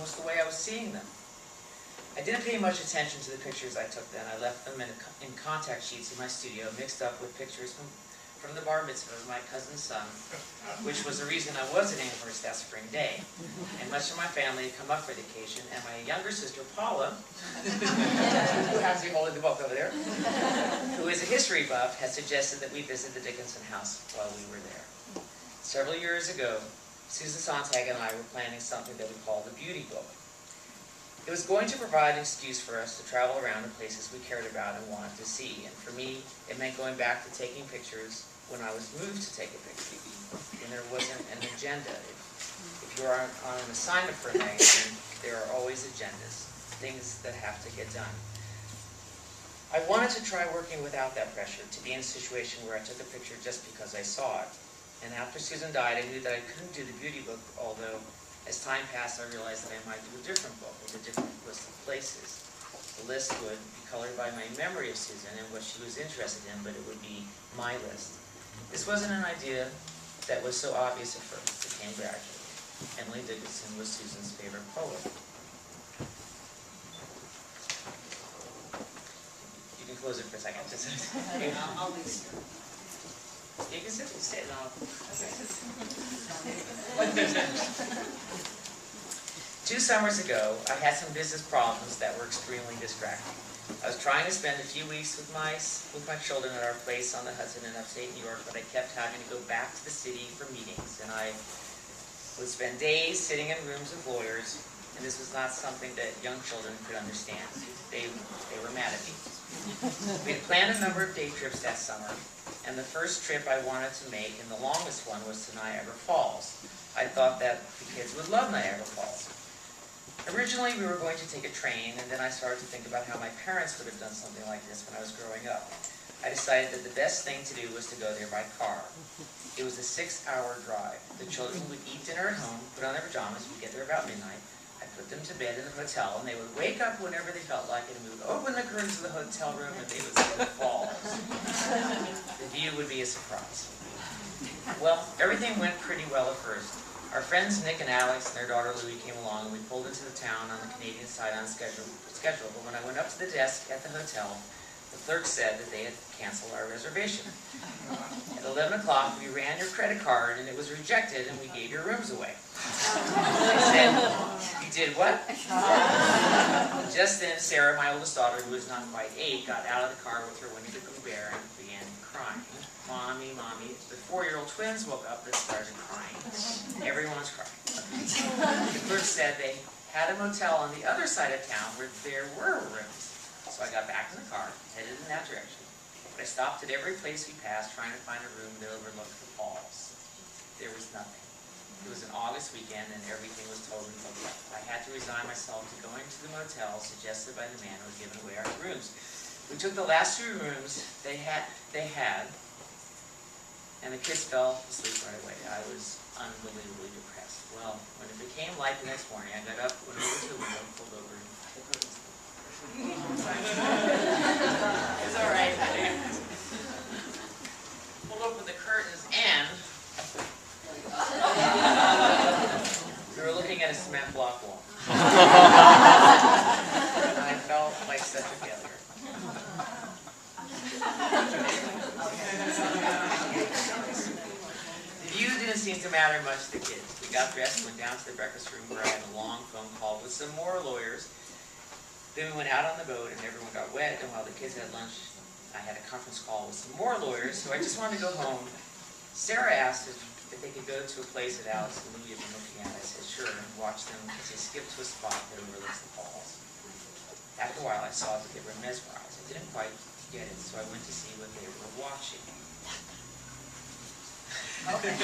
almost the way I was seeing them. I didn't pay much attention to the pictures I took then. I left them in contact sheets in my studio, mixed up with pictures from the bar mitzvah of my cousin's son, which was the reason I was at Amherst that spring day. And much of my family had come up for the occasion, and my younger sister, Paula, who happens to be holding the book over there, who is a history buff, had suggested that we visit the Dickinson house while we were there. Several years ago, Susan Sontag and I were planning something that we called the Beauty Book. It was going to provide an excuse for us to travel around to places we cared about and wanted to see. And for me, it meant going back to taking pictures when I was moved to take a picture. And there wasn't an agenda. If you're on an assignment for a magazine, there are always agendas, things that have to get done. I wanted to try working without that pressure, to be in a situation where I took a picture just because I saw it. And after Susan died, I knew that I couldn't do the beauty book, although as time passed, I realized that I might do a different book with a different list of places. The list would be colored by my memory of Susan and what she was interested in, but it would be my list. This wasn't an idea that was so obvious at first. It came gradually. Emily Dickinson was Susan's favorite poet. You can close it for a second. I'll leave it. You can sit and I'll... 2 summers ago, I had some business problems that were extremely distracting. I was trying to spend a few weeks with my children at our place on the Hudson in upstate New York, but I kept having to go back to the city for meetings, and I would spend days sitting in rooms of lawyers, and this was not something that young children could understand. They were mad at me. We had planned a number of day trips that summer, and the first trip I wanted to make, and the longest one, was to Niagara Falls. I thought that the kids would love Niagara Falls. Originally, we were going to take a train, and then I started to think about how my parents would have done something like this when I was growing up. I decided that the best thing to do was to go there by car. It was a 6-hour drive. The children would eat dinner at home, put on their pajamas, we'd get there about midnight. I'd put them to bed in the hotel, and they would wake up whenever they felt like it, and we would open the curtains of the hotel room, and they would see the falls. The view would be a surprise. Well, everything went pretty well at first. Our friends Nick and Alex and their daughter Louie came along, and we pulled into the town on the Canadian side on schedule. But when I went up to the desk at the hotel, the clerk said that they had canceled our reservation. At 11 o'clock, we ran your credit card, and it was rejected, and we gave your rooms away. They said, "You did what?" Just then, Sarah, my oldest daughter, who was not quite 8, got out of the car with her Winnie the Pooh bear and began crying. "Mommy, Mommy." The 4-year-old twins woke up and started crying. Everyone's crying. The clerk said they had a motel on the other side of town where there were rooms. So I got back in the car, headed in that direction. But I stopped at every place we passed trying to find a room that overlooked the falls. There was nothing. It was an August weekend and everything was totally booked up. I had to resign myself to going to the motel suggested by the man who had given away our rooms. We took the last 2 rooms they had, and the kids fell asleep right away. I was unbelievably depressed. Well, when it became light the next morning, I got up, went over to the window, pulled over, and the curtains. It's all right. Pulled open the curtains, and we were looking at a cement block wall. And I felt like such a failure. The view didn't seem to matter much to the kids. We got dressed, went down to the breakfast room where I had a long phone call with some more lawyers. Then we went out on the boat and everyone got wet, and while the kids had lunch, I had a conference call with some more lawyers, so I just wanted to go home. Sarah asked if they could go to a place that Alex and Louie had been looking at. I said sure, and watched them as they skipped to a spot that overlooks the falls. After a while, I saw that they were mesmerized. I didn't quite get it, so I went to see what they were watching. Okay.